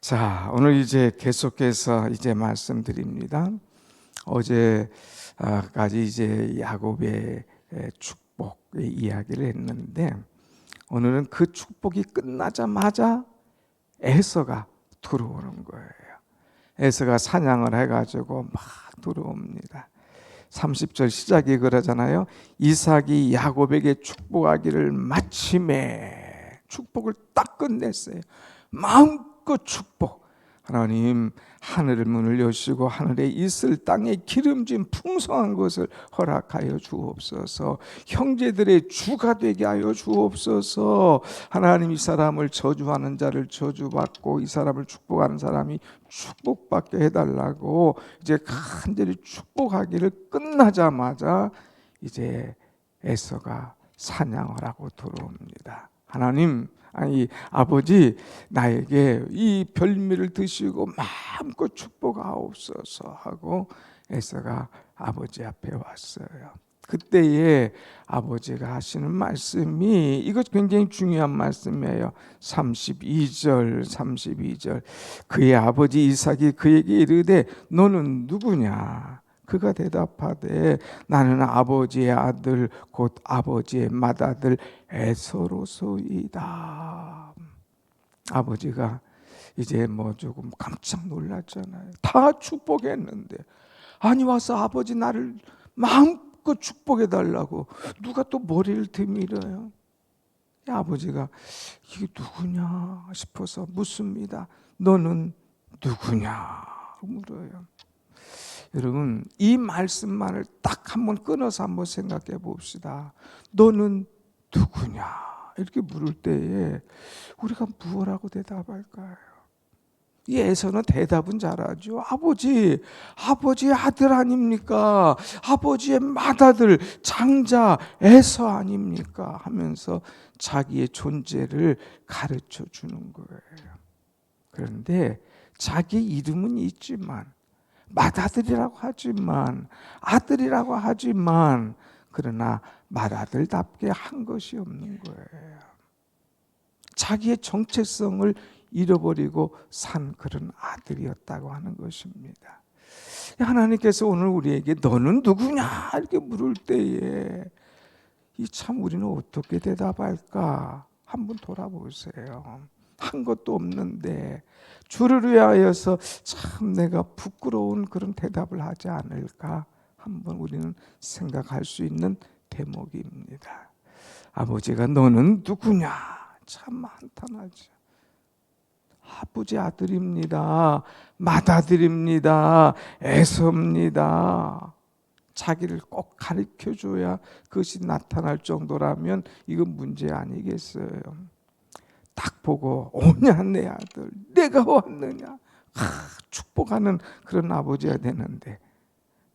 자, 오늘 이제 계속해서 말씀드립니다. 어제까지 이제 야곱의 축복의 이야기를 했는데, 오늘은 그 축복이 끝나자마자 에서가 들어오는 거예요. 에서가 사냥을 해가지고 막 들어옵니다. 30절 시작이 그러잖아요. 이삭이 야곱에게 축복하기를 마침에 축복을 딱 끝냈어요. 마음껏 축복. 하나님, 하늘의 문을 여시고 하늘에 있을 땅에 기름진 풍성한 것을 허락하여 주옵소서. 형제들의 주가 되게 하여 주옵소서. 하나님, 이 사람을 저주하는 자를 저주받고 이 사람을 축복하는 사람이 축복받게 해달라고 이제 간절히 축복하기를 끝나자마자 이제 에서가 사냥을 하고 들어옵니다. 하나님, 아버지, 나에게 이 별미를 드시고 마음껏 축복하옵소서 하고 에서가 아버지 앞에 왔어요. 그때에 아버지가 하시는 말씀이, 이것 굉장히 중요한 말씀이에요. 32절. 그의 아버지 이삭이 그에게 이르되 너는 누구냐? 그가 대답하되 나는 아버지의 아들 곧 아버지의 맏아들 에서로소이다. 아버지가 이제 조금 깜짝 놀랐잖아요. 다 축복했는데 아니 와서 아버지 나를 마음껏 축복해 달라고 누가 또 머리를 들밀어요. 아버지가 이게 누구냐 싶어서 묻습니다. 너는 누구냐 물어요. 여러분, 이 말씀만을 딱 한번 끊어서 한번 생각해 봅시다. 너는 누구냐 이렇게 물을 때에 우리가 무엇라고 대답할까요? 이 에서는 대답은 잘하죠. 아버지의 아들 아닙니까? 아버지의 맏아들 장자 에서 아닙니까? 하면서 자기의 존재를 가르쳐 주는 거예요. 그런데 자기 이름은 있지만, 맏아들이라고 하지만, 아들이라고 하지만, 그러나 맏아들답게 한 것이 없는 거예요. 자기의 정체성을 잃어버리고 산 그런 아들이었다고 하는 것입니다. 하나님께서 오늘 우리에게 너는 누구냐 이렇게 물을 때에 참 우리는 어떻게 대답할까 한번 돌아보세요. 한 것도 없는데 주를 위하여서 참 내가 부끄러운 그런 대답을 하지 않을까 한번 우리는 생각할 수 있는 대목입니다. 아버지가 너는 누구냐 참 한탄하죠. 아버지 아들입니다. 맏아들입니다. 에서입니다. 자기를 꼭 가르쳐줘야 그것이 나타날 정도라면 이건 문제 아니겠어요. 딱 보고 오냐 내 아들 내가 왔느냐 축복하는 그런 아버지가 되는데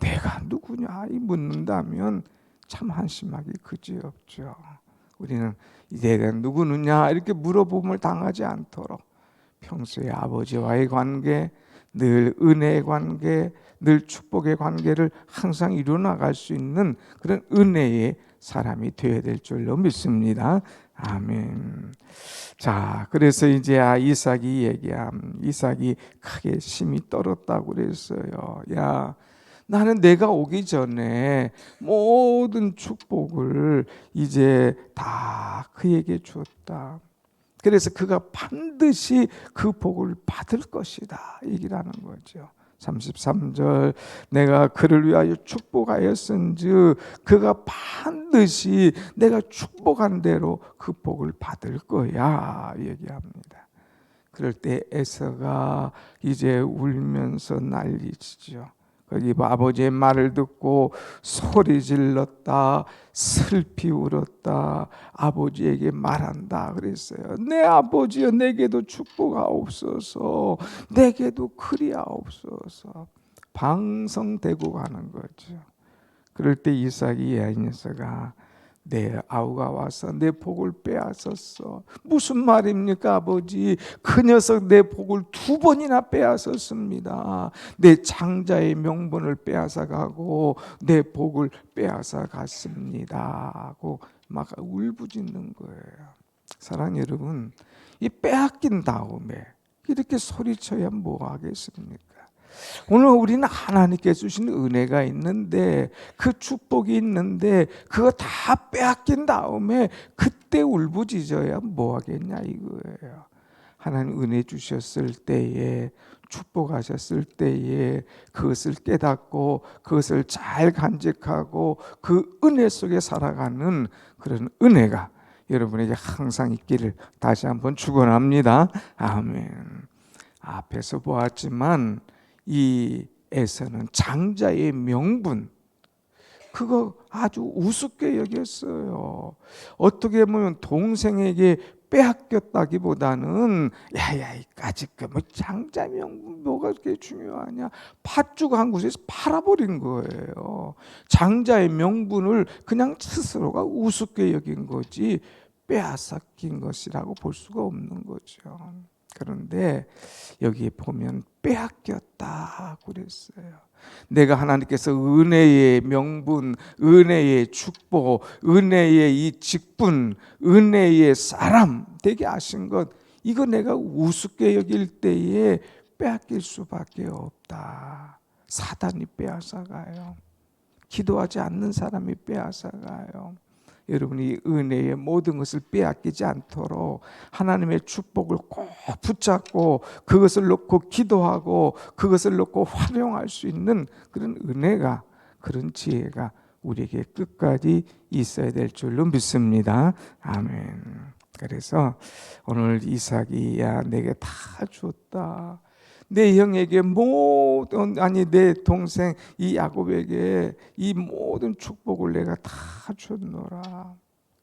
내가 누구냐 묻는다면 참 한심하기 그지없죠. 우리는 내가 누구느냐 이렇게 물어봄을 당하지 않도록 평소에 아버지와의 관계, 늘 은혜의 관계, 늘 축복의 관계를 항상 이루어나갈 수 있는 그런 은혜의 사람이 되어야 될 줄로 믿습니다. 아멘. 자, 그래서 이제 이삭이 크게 심히 떨었다고 그랬어요. 야, 나는 내가 오기 전에 모든 축복을 이제 다 그에게 줬다. 그래서 그가 반드시 그 복을 받을 것이다 얘기라는 거죠. 33절 내가 그를 위하여 축복하였은즉 그가 반드시 내가 축복한 대로 그 복을 받을 거야 얘기합니다. 그럴 때 에서가 이제 울면서 난리치죠. 거기 아버지의 말을 듣고 소리 질렀다, 슬피 울었다, 아버지에게 말한다 그랬어요. 내 아버지여 내게도 축복하옵소서, 내게도 그리하옵소서. 방성대고 가는 거죠. 그럴 때 이삭이 야인에서가 내 아우가 와서 내 복을 빼앗았어. 무슨 말입니까 아버지? 그 녀석 내 복을 2번이나 빼앗았습니다. 내 장자의 명분을 빼앗아가고 내 복을 빼앗아갔습니다 하고 막 울부짖는 거예요. 사랑하는 여러분, 이 빼앗긴 다음에 이렇게 소리쳐야 뭐 하겠습니까? 오늘 우리는 하나님께 주신 은혜가 있는데, 그 축복이 있는데 그거 다 빼앗긴 다음에 그때 울부짖어야 뭐 하겠냐 이거예요. 하나님 은혜 주셨을 때에, 축복하셨을 때에 그것을 깨닫고 그것을 잘 간직하고 그 은혜 속에 살아가는 그런 은혜가 여러분에게 항상 있기를 다시 한번 축원합니다. 아멘. 앞에서 보았지만 이 에서는 장자의 명분, 그거 아주 우습게 여겼어요. 어떻게 보면 동생에게 빼앗겼다기보다는 야야이까지 뭐 장자 명분 뭐가 그렇게 중요하냐, 팥죽 한 곳에서 팔아버린 거예요. 장자의 명분을 그냥 스스로가 우습게 여긴 거지 빼앗긴 것이라고 볼 수가 없는 거죠. 그런데 여기 보면 빼앗겼다 그랬어요. 내가 하나님께서 은혜의 명분, 은혜의 축복, 은혜의 이 직분, 은혜의 사람 되게 하신 것, 이거 내가 우습게 여길 때에 빼앗길 수밖에 없다. 사단이 빼앗아가요. 기도하지 않는 사람이 빼앗아가요. 여러분이 은혜의 모든 것을 빼앗기지 않도록 하나님의 축복을 꼭 붙잡고 그것을 놓고 기도하고 그것을 놓고 활용할 수 있는 그런 은혜가, 그런 지혜가 우리에게 끝까지 있어야 될 줄로 믿습니다. 아멘. 그래서 오늘 이삭이 야 내게 다 줬다. 내 형에게 모든, 아니 내 동생 이 야곱에게 이 모든 축복을 내가 다 줬노라.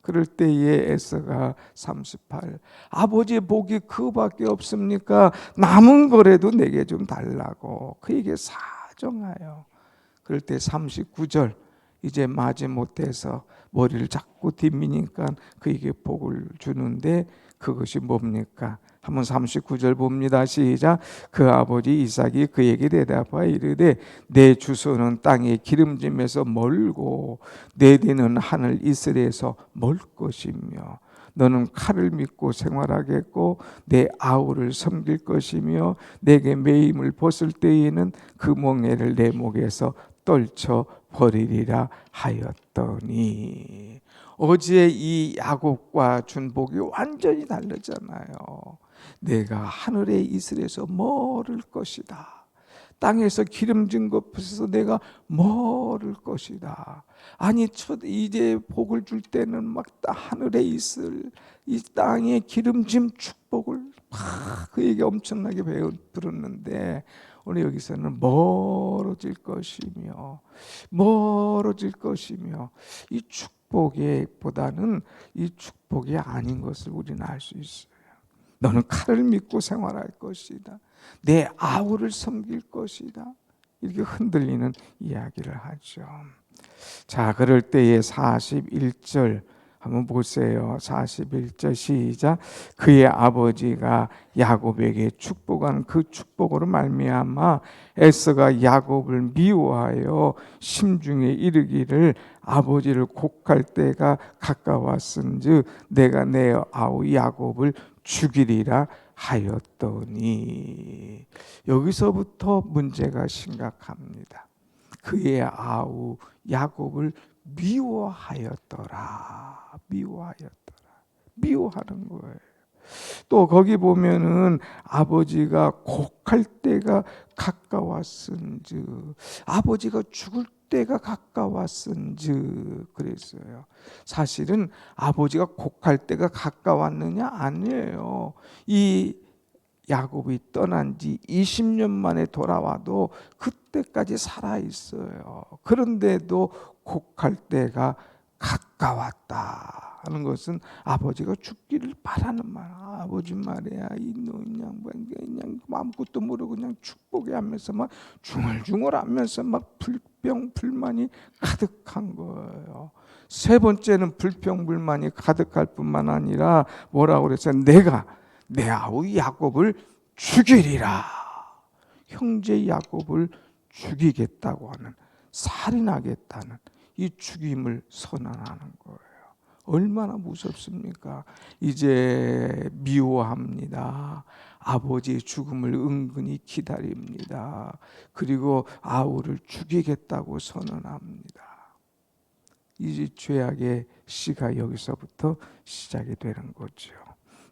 그럴 때에 에서가 38, 아버지의 복이 그밖에 없습니까? 남은 거라도 내게 좀 달라고 그에게 사정하여. 그럴 때 39절, 이제 마지못해서 머리를 자꾸 뒷미니까 그에게 복을 주는데 그것이 뭡니까? 한번 39절 봅니다. 시작. 그 아버지 이삭이 그에게 대답하여 이르되 내 주소는 땅의 기름짐에서 멀고 내 뒤는 하늘 이슬에서 멀 것이며 너는 칼을 믿고 생활하겠고 내 아우를 섬길 것이며 내게 매임을 벗을 때에는 그 멍에를 내 목에서 떨쳐 버리리라 하였더니. 어제 이 야곱과 준 복이 완전히 다르잖아요. 내가 하늘의 이슬에서 멀을 것이다. 땅에서 기름진 곳에서 내가 멀을 것이다. 아니 이제 복을 줄 때는 막 하늘의 이슬, 이 땅의 기름진 축복을 막 그에게 엄청나게 베풀었는데 오늘 여기서는 멀어질 것이며 이 축복보다는 이 축복이 아닌 것을 우리는 알 수 있어요. 너는 칼을 믿고 생활할 것이다. 내 아우를 섬길 것이다. 이렇게 흔들리는 이야기를 하죠. 자, 그럴 때에 41절 한번 보세요. 41절 시작. 그의 아버지가 야곱에게 축복한 그 축복으로 말미암아 에서가 야곱을 미워하여 심중에 이르기를 아버지를 곡할 때가 가까웠은즉 내가 내 아우 야곱을 죽이리라 하였더니. 여기서부터 문제가 심각합니다. 그의 아우 야곱을 미워하는 거예요. 또 거기 보면은 아버지가 곡할 때가 가까웠은즉, 아버지가 죽을 때가 가까웠은즉 그랬어요. 사실은 아버지가 곡할 때가 가까웠느냐? 아니에요. 이 야곱이 떠난 지 20년 만에 돌아와도 그때까지 살아 있어요. 그런데도 곡할 때가 가까웠다 하는 것은 아버지가 죽기를 바라는 말. 아버지 말이야, 이 노인 양반 그냥 아무것도 모르고 그냥 축복해 하면서 막 중얼중얼 하면서 막 불평 불만이 가득한 거예요. 세 번째는 불평 불만이 가득할 뿐만 아니라 뭐라고 그랬어요? 내가 내 아우 야곱을 죽이리라. 형제 야곱을 죽이겠다고 하는, 살인하겠다는 이 죽임을 선언하는 거예요. 얼마나 무섭습니까? 이제 미워합니다. 아버지의 죽음을 은근히 기다립니다. 그리고 아우를 죽이겠다고 선언합니다. 이 죄악의 씨가 여기서부터 시작이 되는 거죠.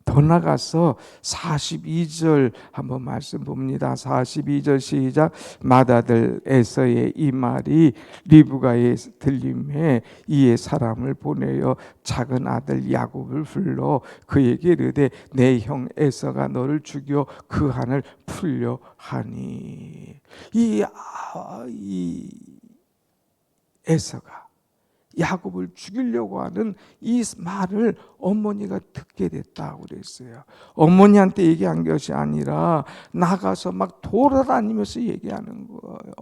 더 나가서 42절 한번 말씀 봅니다. 42절 시작. 맏아들 에서의 이 말이 리브가에 들림에 이에 사람을 보내어 작은 아들 야곱을 불러 그에게 이르되 내 형 에서가 너를 죽여 그 한을 풀려 하니. 이 에서가 야곱을 죽이려고 하는 이 말을 어머니가 듣게 됐다고 그랬어요. 어머니한테 얘기한 것이 아니라 나가서 막 돌아다니면서 얘기하는 거예요.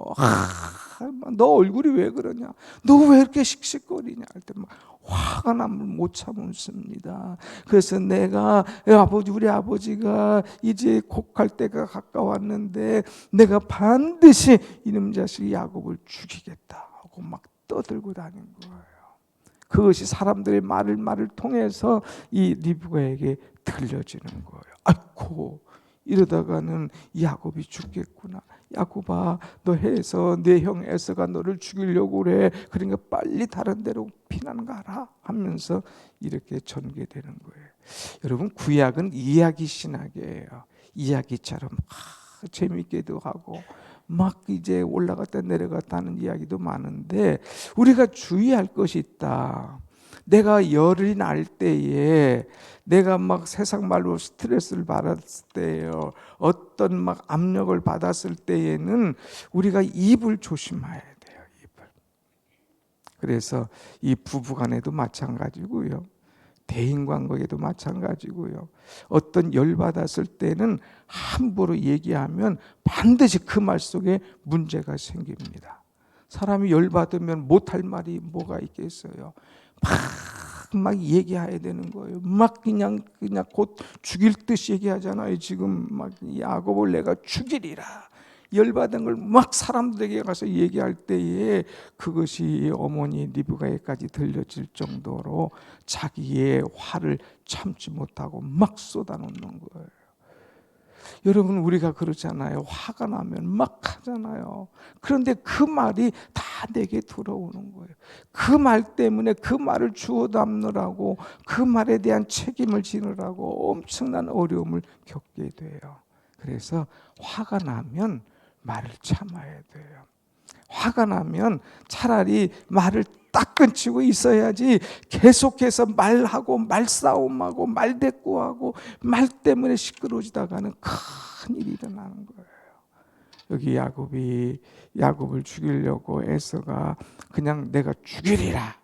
너 얼굴이 왜 그러냐? 너 왜 이렇게 씩씩거리냐? 할 때 막 화가 나면 못 참습니다. 그래서 내가 우리 아버지가 이제 곡할 때가 가까웠는데 내가 반드시 이놈 자식 야곱을 죽이겠다 하고 막 떠들고 다닌 거예요. 그것이 사람들의 말을 통해서 이 리브가에게 들려지는 거예요. 아이고, 이러다가는 야곱이 죽겠구나. 야곱아, 너 해서 내 형 에서가 너를 죽이려고 그래. 그러니까 빨리 다른 데로 피난 가라 하면서 이렇게 전개되는 거예요. 여러분, 구약은 이야기 신학이에요. 이야기처럼 재밌게도 하고 막 이제 올라갔다 내려갔다 하는 이야기도 많은데 우리가 주의할 것이 있다. 내가 열이 날 때에 내가 막 세상 말로 스트레스를 받았을 때에요. 어떤 막 압력을 받았을 때에는 우리가 입을 조심해야 돼요. 입을. 그래서 이 부부간에도 마찬가지고요. 대인관계에도 마찬가지고요. 어떤 열받았을 때는 함부로 얘기하면 반드시 그 말 속에 문제가 생깁니다. 사람이 열받으면 못할 말이 뭐가 있겠어요. 막 얘기해야 되는 거예요. 막 그냥 곧 죽일 듯이 얘기하잖아요. 지금 막 야곱을 내가 죽이리라. 열받은 걸 막 사람들에게 가서 얘기할 때에 그것이 어머니 리브가에까지 들려질 정도로 자기의 화를 참지 못하고 막 쏟아놓는 거예요. 여러분, 우리가 그렇잖아요. 화가 나면 막 하잖아요. 그런데 그 말이 다 내게 들어오는 거예요. 그 말 때문에 그 말을 주워 담느라고 그 말에 대한 책임을 지느라고 엄청난 어려움을 겪게 돼요. 그래서 화가 나면 말을 참아야 돼요. 화가 나면 차라리 말을 딱 끊치고 있어야지 계속해서 말하고 말싸움하고 말대꾸하고 말 때문에 시끄러워지다가는 큰일이 일어나는 거예요. 여기 야곱을 죽이려고 에서가 그냥 내가 죽이리라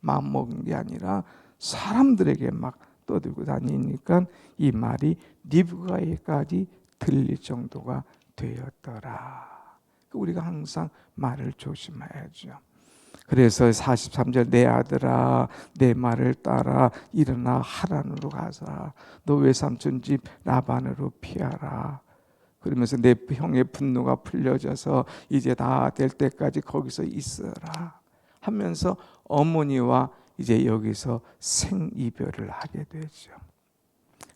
마음먹은 게 아니라 사람들에게 막 떠들고 다니니까 이 말이 리브가에까지 들릴 정도가 되었더라. 우리가 항상 말을 조심해야죠. 그래서 43절 내 아들아 내 말을 따라 일어나 하란으로 가자. 너 외삼촌 집 라반으로 피하라. 그러면서 내 형의 분노가 풀려져서 이제 다 될 때까지 거기서 있어라 하면서 어머니와 이제 여기서 생이별을 하게 되죠.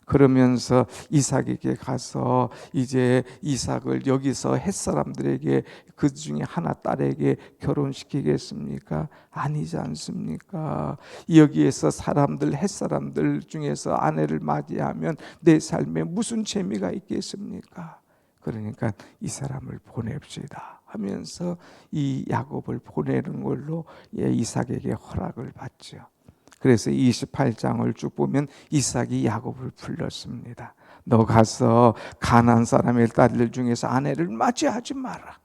그러면서 이삭에게 가서 이제 이삭을 여기서 햇사람들에게 그 중에 하나 딸에게 결혼시키겠습니까? 아니지 않습니까? 여기에서 햇사람들 중에서 아내를 맞이하면 내 삶에 무슨 재미가 있겠습니까? 그러니까 이 사람을 보냅시다 하면서 이 야곱을 보내는 걸로 이삭에게 허락을 받죠. 그래서 28장을 쭉 보면 이삭이 야곱을 불렀습니다. 너 가서 가나안 사람의 딸들 중에서 아내를 맞이하지 마라.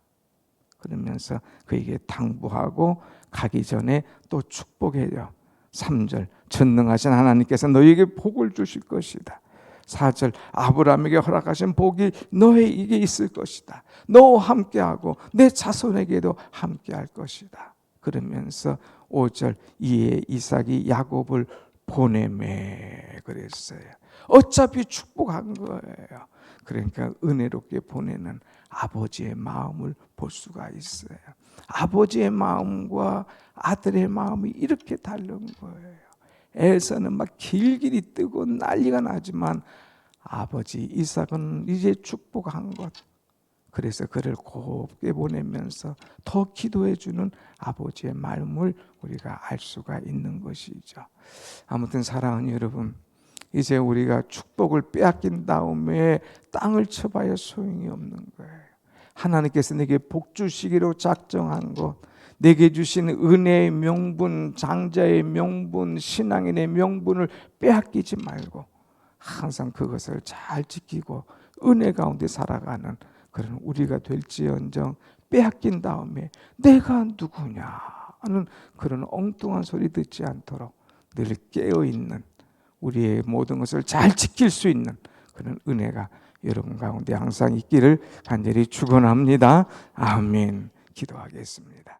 그러면서 그에게 당부하고 가기 전에 또 축복해요. 3절 전능하신 하나님께서 너에게 복을 주실 것이다. 4절 아브라함에게 허락하신 복이 너에게 있을 것이다. 너와 함께하고 내 자손에게도 함께할 것이다. 그러면서 5절 이에 이삭이 야곱을 보내매 그랬어요. 어차피 축복한 거예요. 그러니까 은혜롭게 보내는 아버지의 마음을 볼 수가 있어요. 아버지의 마음과 아들의 마음이 이렇게 다른 거예요. 에서는 막 길길이 뜨고 난리가 나지만 아버지 이삭은 이제 축복한 것, 그래서 그를 곱게 보내면서 더 기도해 주는 아버지의 마음을 우리가 알 수가 있는 것이죠. 아무튼 사랑하는 여러분, 이제 우리가 축복을 빼앗긴 다음에 땅을 쳐봐야 소용이 없는 거예요. 하나님께서 내게 복 주시기로 작정한 것, 내게 주신 은혜의 명분, 장자의 명분, 신앙인의 명분을 빼앗기지 말고 항상 그것을 잘 지키고 은혜 가운데 살아가는 그런 우리가 될지언정, 빼앗긴 다음에 내가 누구냐 하는 그런 엉뚱한 소리 듣지 않도록 늘 깨어있는, 우리의 모든 것을 잘 지킬 수 있는 그런 은혜가 여러분 가운데 항상 있기를 간절히 축원합니다. 아멘. 기도하겠습니다.